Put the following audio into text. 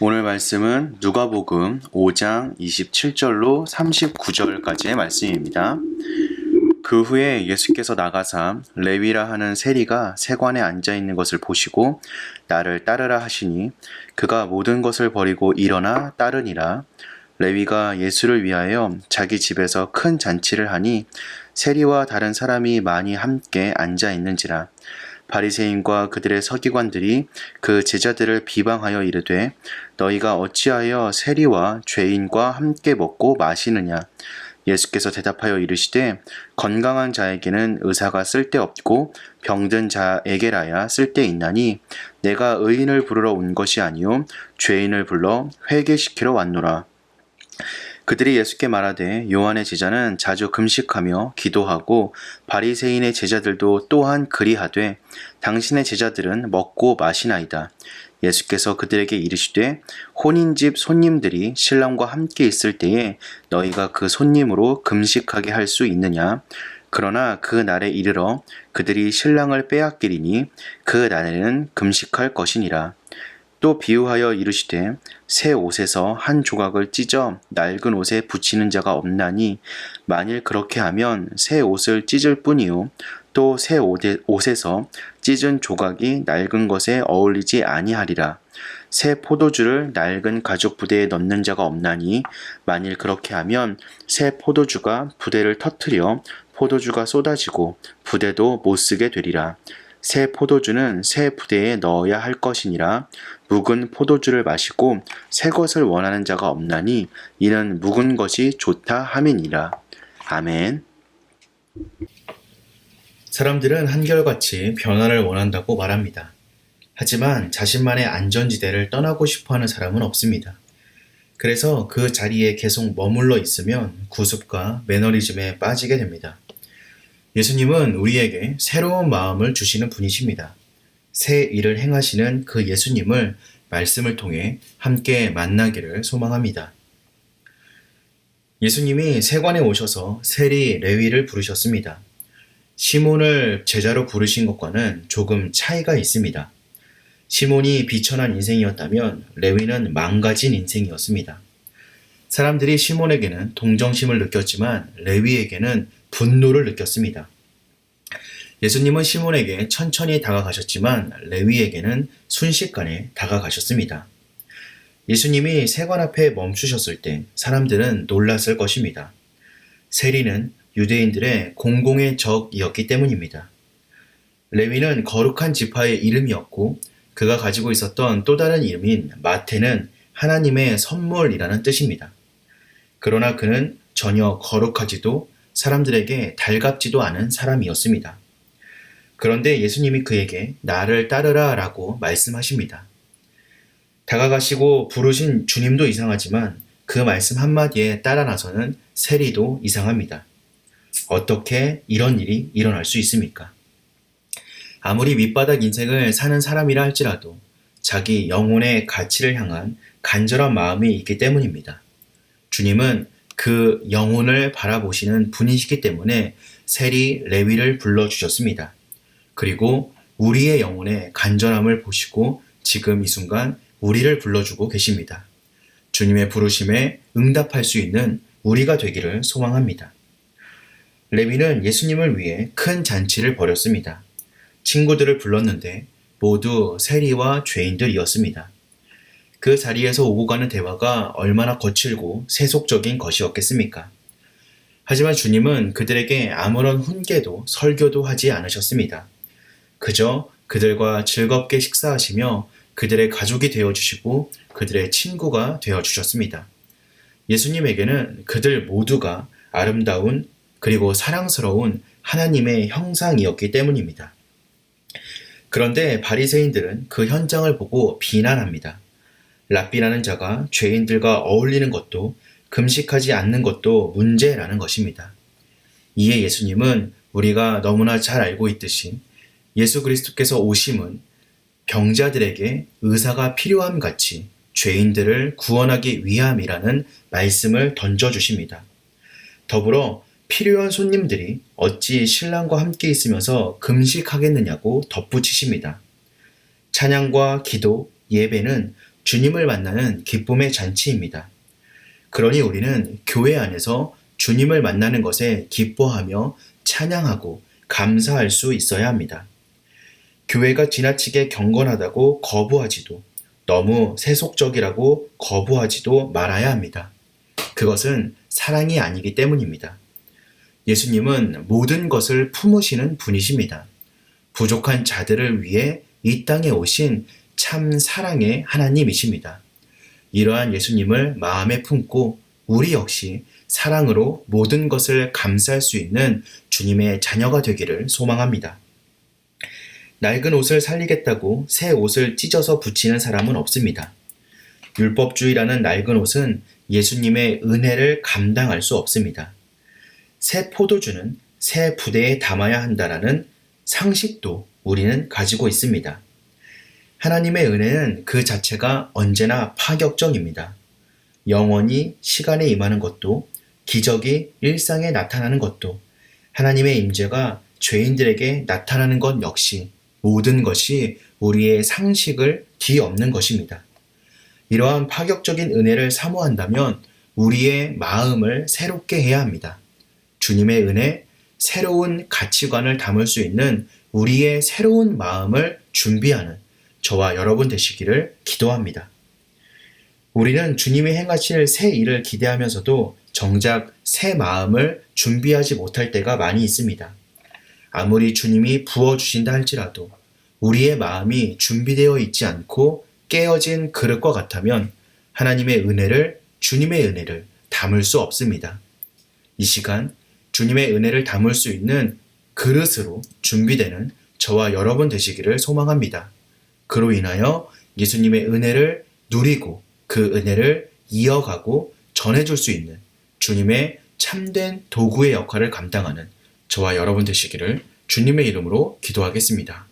오늘 말씀은 누가복음 5장 27절로 39절까지의 말씀입니다. 그 후에 예수께서 나가사 레위라 하는 세리가 세관에 앉아 있는 것을 보시고 나를 따르라 하시니 그가 모든 것을 버리고 일어나 따르니라. 레위가 예수를 위하여 자기 집에서 큰 잔치를 하니 세리와 다른 사람이 많이 함께 앉아 있는지라. 바리새인과 그들의 서기관들이 그 제자들을 비방하여 이르되 너희가 어찌하여 세리와 죄인과 함께 먹고 마시느냐. 예수께서 대답하여 이르시되 건강한 자에게는 의사가 쓸데없고 병든 자에게라야 쓸데있나니 내가 의인을 부르러 온 것이 아니요 죄인을 불러 회개시키러 왔노라. 그들이 예수께 말하되 요한의 제자는 자주 금식하며 기도하고 바리새인의 제자들도 또한 그리하되 당신의 제자들은 먹고 마시나이다. 예수께서 그들에게 이르시되 혼인집 손님들이 신랑과 함께 있을 때에 너희가 그 손님으로 금식하게 할 수 있느냐? 그러나 그 날에 이르러 그들이 신랑을 빼앗기리니 그 날에는 금식할 것이니라. 또 비유하여 이르시되 새 옷에서 한 조각을 찢어 낡은 옷에 붙이는 자가 없나니 만일 그렇게 하면 새 옷을 찢을 뿐이요 또 새 옷에서 찢은 조각이 낡은 것에 어울리지 아니하리라. 새 포도주를 낡은 가죽 부대에 넣는 자가 없나니 만일 그렇게 하면 새 포도주가 부대를 터뜨려 포도주가 쏟아지고 부대도 못쓰게 되리라. 새 포도주는 새 부대에 넣어야 할 것이니라. 묵은 포도주를 마시고 새 것을 원하는 자가 없나니 이는 묵은 것이 좋다 함이니라. 아멘. 사람들은 한결같이 변화를 원한다고 말합니다. 하지만 자신만의 안전지대를 떠나고 싶어하는 사람은 없습니다. 그래서 그 자리에 계속 머물러 있으면 구습과 매너리즘에 빠지게 됩니다. 예수님은 우리에게 새로운 마음을 주시는 분이십니다. 새 일을 행하시는 그 예수님을 말씀을 통해 함께 만나기를 소망합니다. 예수님이 세관에 오셔서 세리 레위를 부르셨습니다. 시몬을 제자로 부르신 것과는 조금 차이가 있습니다. 시몬이 비천한 인생이었다면 레위는 망가진 인생이었습니다. 사람들이 시몬에게는 동정심을 느꼈지만 레위에게는 분노를 느꼈습니다. 예수님은 시몬에게 천천히 다가가셨지만 레위에게는 순식간에 다가가셨습니다. 예수님이 세관 앞에 멈추셨을 때 사람들은 놀랐을 것입니다. 세리는 유대인들의 공공의 적이었기 때문입니다. 레위는 거룩한 지파의 이름이었고 그가 가지고 있었던 또 다른 이름인 마태는 하나님의 선물이라는 뜻입니다. 그러나 그는 전혀 거룩하지도 사람들에게 달갑지도 않은 사람이었습니다. 그런데 예수님이 그에게 나를 따르라 라고 말씀하십니다. 다가가시고 부르신 주님도 이상하지만 그 말씀 한마디에 따라 나서는 세리도 이상합니다. 어떻게 이런 일이 일어날 수 있습니까? 아무리 밑바닥 인생을 사는 사람이라 할지라도 자기 영혼의 가치를 향한 간절한 마음이 있기 때문입니다. 주님은 그 영혼을 바라보시는 분이시기 때문에 세리 레위를 불러주셨습니다. 그리고 우리의 영혼의 간절함을 보시고 지금 이 순간 우리를 불러주고 계십니다. 주님의 부르심에 응답할 수 있는 우리가 되기를 소망합니다. 레위는 예수님을 위해 큰 잔치를 벌였습니다. 친구들을 불렀는데 모두 세리와 죄인들이었습니다. 그 자리에서 오고 가는 대화가 얼마나 거칠고 세속적인 것이었겠습니까? 하지만 주님은 그들에게 아무런 훈계도 설교도 하지 않으셨습니다. 그저 그들과 즐겁게 식사하시며 그들의 가족이 되어주시고 그들의 친구가 되어주셨습니다. 예수님에게는 그들 모두가 아름다운 그리고 사랑스러운 하나님의 형상이었기 때문입니다. 그런데 바리새인들은 그 현장을 보고 비난합니다. 랍비라는 자가 죄인들과 어울리는 것도 금식하지 않는 것도 문제라는 것입니다. 이에 예수님은 우리가 너무나 잘 알고 있듯이 예수 그리스도께서 오심은 병자들에게 의사가 필요함 같이 죄인들을 구원하기 위함이라는 말씀을 던져주십니다. 더불어 필요한 손님들이 어찌 신랑과 함께 있으면서 금식하겠느냐고 덧붙이십니다. 찬양과 기도, 예배는 주님을 만나는 기쁨의 잔치입니다. 그러니 우리는 교회 안에서 주님을 만나는 것에 기뻐하며 찬양하고 감사할 수 있어야 합니다. 교회가 지나치게 경건하다고 거부하지도, 너무 세속적이라고 거부하지도 말아야 합니다. 그것은 사랑이 아니기 때문입니다. 예수님은 모든 것을 품으시는 분이십니다. 부족한 자들을 위해 이 땅에 오신 참 사랑의 하나님이십니다. 이러한 예수님을 마음에 품고 우리 역시 사랑으로 모든 것을 감쌀 수 있는 주님의 자녀가 되기를 소망합니다. 낡은 옷을 살리겠다고 새 옷을 찢어서 붙이는 사람은 없습니다. 율법주의라는 낡은 옷은 예수님의 은혜를 감당할 수 없습니다. 새 포도주는 새 부대에 담아야 한다라는 상식도 우리는 가지고 있습니다. 하나님의 은혜는 그 자체가 언제나 파격적입니다. 영원히 시간에 임하는 것도, 기적이 일상에 나타나는 것도, 하나님의 임재가 죄인들에게 나타나는 것 역시 모든 것이 우리의 상식을 뒤엎는 것입니다. 이러한 파격적인 은혜를 사모한다면 우리의 마음을 새롭게 해야 합니다. 주님의 은혜, 새로운 가치관을 담을 수 있는 우리의 새로운 마음을 준비하는 저와 여러분 되시기를 기도합니다. 우리는 주님이 행하실 새 일을 기대하면서도 정작 새 마음을 준비하지 못할 때가 많이 있습니다. 아무리 주님이 부어주신다 할지라도 우리의 마음이 준비되어 있지 않고 깨어진 그릇과 같다면 하나님의 은혜를, 주님의 은혜를 담을 수 없습니다. 이 시간 주님의 은혜를 담을 수 있는 그릇으로 준비되는 저와 여러분 되시기를 소망합니다. 그로 인하여 예수님의 은혜를 누리고 그 은혜를 이어가고 전해줄 수 있는 주님의 참된 도구의 역할을 감당하는 저와 여러분 되시기를 주님의 이름으로 기도하겠습니다.